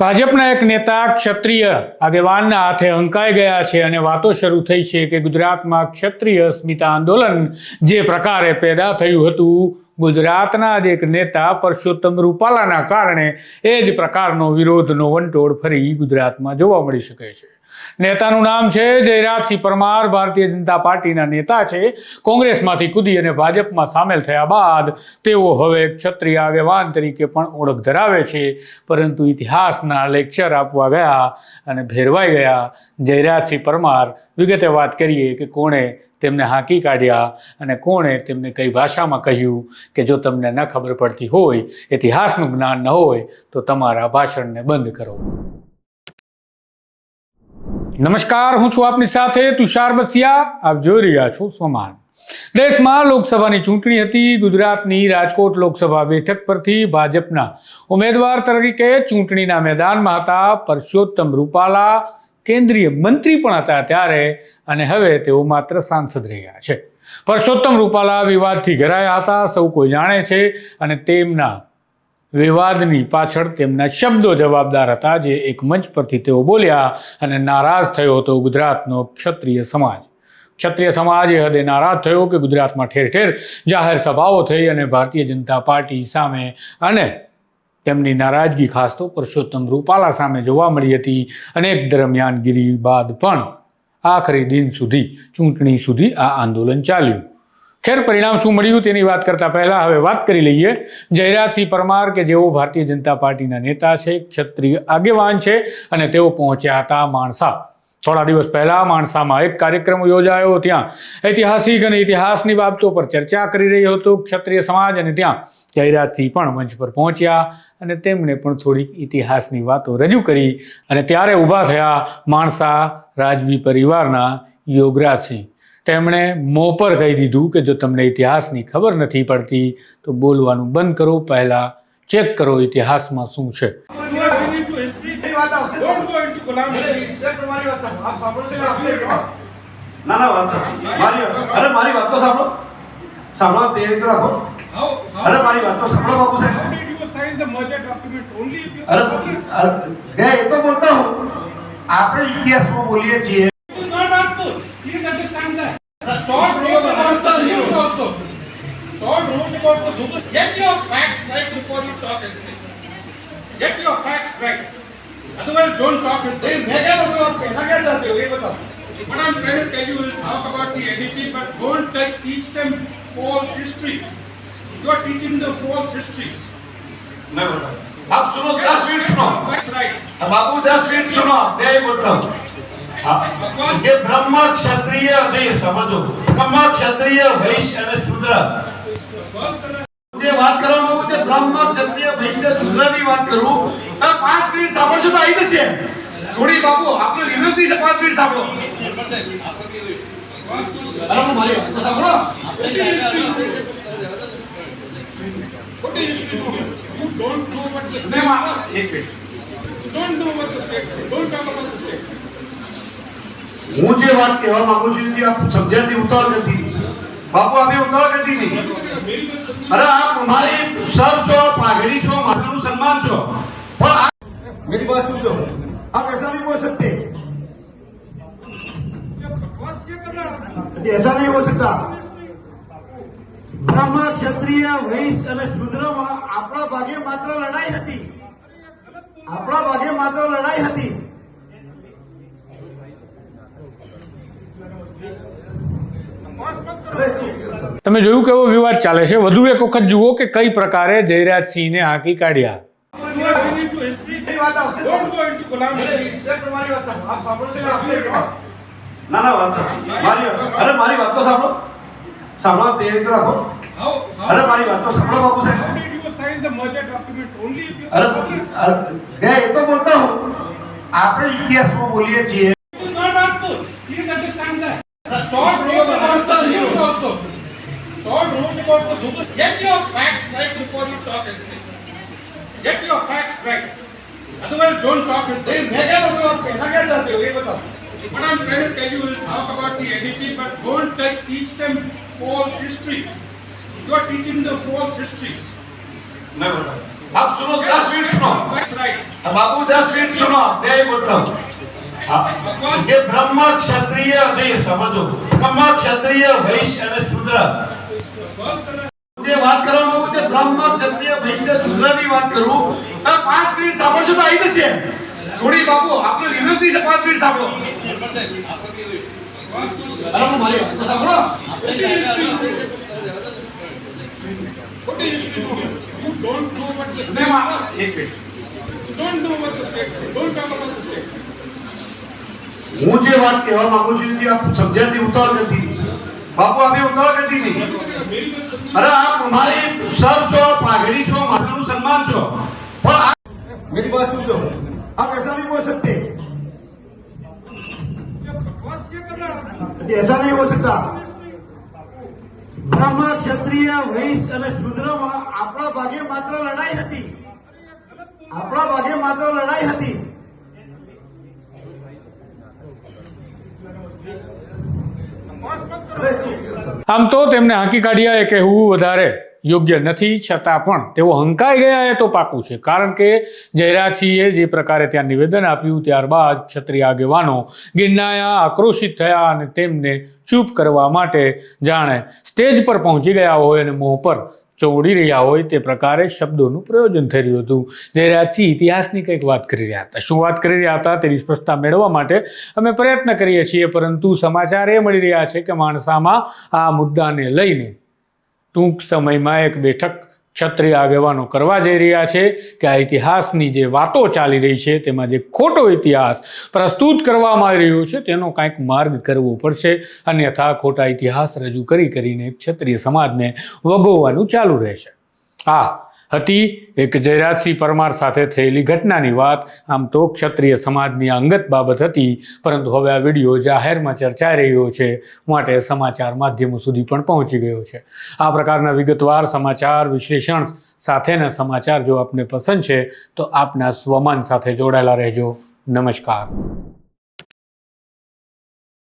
ભાજપના એક નેતા ક્ષત્રિય આગેવાનના હાથે હંકાઈ ગયા છે અને વાતો શરૂ થઈ છે કે ગુજરાતમાં ક્ષત્રિય અસ્મિતા આંદોલન જે પ્રકારે પેદા થયું હતું, ગુજરાતના જ એક નેતા પરસોત્તમ રૂપાલાના કારણે એ જ પ્રકારનો વિરોધનો વંટોળ ફરી ગુજરાતમાં જોવા મળી શકે છે। નેતાનું નામ છે જયરાજસિંહ પરમાર। ભારતીય જનતા પાર્ટીના નેતા છે। કોંગ્રેસમાંથી કૂદી અને ભાજપમાં સામેલ થયા બાદ તેઓ હવે ક્ષત્રિય આગેવાન તરીકે પણ ઓળખ ધરાવે છે, પરંતુ ઇતિહાસના લેક્ચર આપવા ગયા અને ભેરવાઈ ગયા। જયરાજસિંહ પરમાર વિગતે વાત કરીએ કે કોણે તેમને હાંકી કાઢ્યા અને કોણે તેમને કઈ ભાષામાં કહ્યું કે જો તમને ન ખબર પડતી હોય, ઇતિહાસનું જ્ઞાન ન હોય તો તમારા ભાષણને બંધ કરો। નમસ્કાર, હું છું આપની સાથે તુષાર બસિયા। આપ જોઈ રહ્યા છો સ્વમાન। દેશમાં લોકસભાની ચૂંટણી હતી। ગુજરાતની રાજકોટ લોકસભા બેઠક પરથી ભાજપના ઉમેદવાર તરીકે ચૂંટણીના મેદાનમાં હતા પરસોત્તમ રૂપાલા। કેન્દ્રીય મંત્રી પણ હતા ત્યારે, અને હવે તેઓ માત્ર સાંસદ રહ્યા છે। પરસોત્તમ રૂપાલા વિવાદથી ઘેરાયા હતા, સૌ કોઈ જાણે છે, અને તેમના વિવાદની પાછળ તેમના શબ્દો જવાબદાર હતા, જે એક મંચ પરથી તેઓ બોલ્યા અને નારાજ થયો હતો ગુજરાતનો ક્ષત્રિય સમાજ। ક્ષત્રિય સમાજ એ હદે નારાજ થયો કે ગુજરાતમાં ઠેર ઠેર જાહેર સભાઓ થઈ અને ભારતીય જનતા પાર્ટી સામે અને તેમની નારાજગી ખાસ તો પરસોત્તમ રૂપાલા સામે જોવા મળી હતી। અનેક દરમિયાનગીરી બાદ પણ આખરી દિન સુધી, ચૂંટણી સુધી આ આંદોલન ચાલ્યું। ખેર, પરિણામ શું મળ્યું તેની વાત કરતા પહેલા હવે વાત કરી લઈએ જયરાજસિંહ પરમાર, કે જેઓ ભારતીય જનતા પાર્ટીના નેતા છે, ક્ષત્રિય આગેવાન છે, અને તેઓ પહોંચ્યા હતા માણસા। થોડા દિવસ પહેલા માણસામાં એક કાર્યક્રમ યોજાયો। ત્યાં ઐતિહાસિક અને ઇતિહાસની બાબતો પર ચર્ચા કરી રહ્યો હતો ક્ષત્રિય સમાજ, અને ત્યાં જયરાજસિંહ પણ મંચ પર પહોંચ્યા અને તેમણે પણ થોડીક ઇતિહાસની વાતો રજૂ કરી, અને ત્યારે ઊભા થયા માણસા રાજવી પરિવારના યોગરાજસિંહ। તેમણે મોં પર કહી દીધું કે જો તમને ઇતિહાસની ખબર નથી પડતી તો બોલવાનું બંધ કરો, પહેલા ચેક કરો ઇતિહાસમાં શું છે। આપણે ઇતિહાસમાં બોલીએ છીએ। Start wrote about the news also. Start wrote about the news. Get your facts right before you talk anything. Get your facts right. Otherwise, don't talk anything. मैं क्या बोल रहा हूँ? कहना क्या चाहते हो ये बताओ। What I'm trying to tell you is talk about the NDP, but don't teach them false history. You are teaching them false history. मैं बताऊँ। आप सुनो, 10 मिनट सुनो। That's right. अब बाबू 10 मिनट सुनो, मैं ये बोलता हूँ। ये ब्रह्म क्षत्रिय नहीं समझो, ब्रह्म क्षत्रिय वैश्य અને શૂદ્ર જે વાત કરવામાં મુજે બ્રહ્મ ક્ષત્રિય વૈશ્ય શૂદ્ર ની વાત કરું, 5 મિનિટ સાંભળજો તો આવી જશે થોડી। બાપુ આપણે વિનંતી છે 5 મિનિટ સાંભળો। અરે હું મારી વાત તો સાંભળો। You don't know what the state is. એક minute, You don't know what the state is. Don't talk about the state. હું જે વાત કહેવા માંગુ છું જે આપ સમજ્યાથી ઉતાવળ કરતી હતી બાપુ, આપે ઉતાવળ કરતી હતી। અરે આપ हमारी સર છો, પાઘડી છો, માથાનું સન્માન છો, પણ मेरी बात सुन लो। आप ऐसा नहीं बोल सकते, ऐसा नहीं हो सकता। બ્રહ્મ ક્ષત્રિય વૈશ્ય અને શૂદ્રમાં આપણા ભાગે માત્ર લડાઈ હતી, આપણા ભાગે માત્ર લડાઈ હતી। તમે જોયું કેવો વિવાદ ચાલે છે। વધુ એક વખત જુઓ કે કઈ પ્રકારે જયરાજસિંહને હાંકી કાઢ્યા। Don't go into calamity. ના ના વાત મારી, અરે મારી વાત તો સાંભળો, સાંભળો તે રીતે રાખો। અરે મારી વાત તો સાંભળો બાપુ સાહેબ। How did you sign the merger document? Only if you અરે मैं ये तो बोलता हूँ, આપણે ઇતિહાસમાં બોલીએ છીએ। do not answer. Please understand that. Start wrote about the news also. Start wrote about the news. Get your facts right before you talk anything. Get your facts right. Otherwise, don't talk anything. मैं क्या बोल रहा हूँ? कहना क्या चाहते हो ये बताओ। What I'm trying to tell you is talk about the NDP, but don't teach them false history. You are teaching them false history. मैं बताऊँ। आप सुनो 10 मिनट सुनो That's right. बाबू 10 मिनट सुनो जय बोलता हूँ ये ब्रह्म क्षत्रिय नहीं समझो ब्रह्म क्षत्रिय वैश्य અને શૂદ્ર જે વાત કરવામાં મુજે બ્રહ્મ ક્ષત્રિય વૈશ્ય શૂદ્રની વાત કરું 5 મિનિટ સાંભળજો તો આવી જશે થોડી બાપુ આપણે વિનંતી છે 5 મિનિટ સાંભળો બરાબર મારી વાત તો સાંભળો What is it? You don't know what the state મેં said. એક minute Don't know what the state said. Don't talk about the state. હું જે વાત કહેવા માંગુ છું જે આપ સમજ્યાથી ઉતાવળ કરતી હતી બાપુ અમે ઉતાવળ કરતી નહીં અરે આપ हमारी सर છો પાઘડી છો મારું સન્માન છો પણ आप मेरी बात सुनो आप ऐसा नहीं बोल सकते ऐसा नहीं हो सकता બ્રહ્મ ક્ષત્રિય વૈશ્ય અને શૂદ્રમાં આપણા ભાગે માત્ર લડાઈ હતી આપણા ભાગે માત્ર લડાઈ હતી આમ તો તેમને હાંકી કાઢ્યા એ કહેવું વધારે યોગ્ય નથી છતાં પણ તેઓ હંકાઈ ગયા એ તો પાકું છે કારણ કે જયરાજસિંહે જે પ્રકારે ત્યાં નિવેદન આપ્યું ત્યારબાદ ક્ષત્રિય આગેવાનો ગિરનાયા આક્રોશિત થયા અને તેમને ચૂપ કરવા માટે જાણે સ્ટેજ પર પહોંચી ગયા હોય અને મોં પર ચોડી રહ્યા હોય તે પ્રકારે શબ્દોનું પ્રયોજન થઈ રહ્યું હતું જયરાજસિંહ ઇતિહાસની કંઈક વાત કરી રહ્યા હતા શું વાત કરી રહ્યા હતા તેની સ્પષ્ટતા મેળવવા માટે અમે પ્રયત્ન કરીએ છીએ પરંતુ સમાચાર એ મળી રહ્યા છે કે માણસામાં આ મુદ્દાને લઈને ટૂંક સમયમાં એક બેઠક ક્ષત્રિય આગેવાનો કરવા જઈ રહ્યા છે કે આ ઇતિહાસની જે વાતો ચાલી રહી છે તેમાં જે ખોટો ઇતિહાસ પ્રસ્તુત કરવામાં આવી રહ્યો છે તેનો કાંઈક માર્ગ કરવો પડશે અન્યથા ખોટા ઇતિહાસ રજૂ કરીને ક્ષત્રિય સમાજને વગોવવાનું ચાલુ રહેશે આ હતી એક જયરાજસિંહ પરમાર સાથે થયેલી ઘટનાની વાત આમ તો ક્ષત્રિય સમાજની અંગત બાબત હતી પરંતુ હવે આ વિડીયો જાહેરમાં ચર્ચાઈ રહ્યો છે માટે સમાચાર માધ્યમો સુધી પણ પહોંચી ગયો છે આ પ્રકારના વિગતવાર સમાચાર વિશ્લેષણ સાથેના સમાચાર જો આપને પસંદ છે તો આપના સ્વમાન સાથે જોડાયેલા રહેજો નમસ્કાર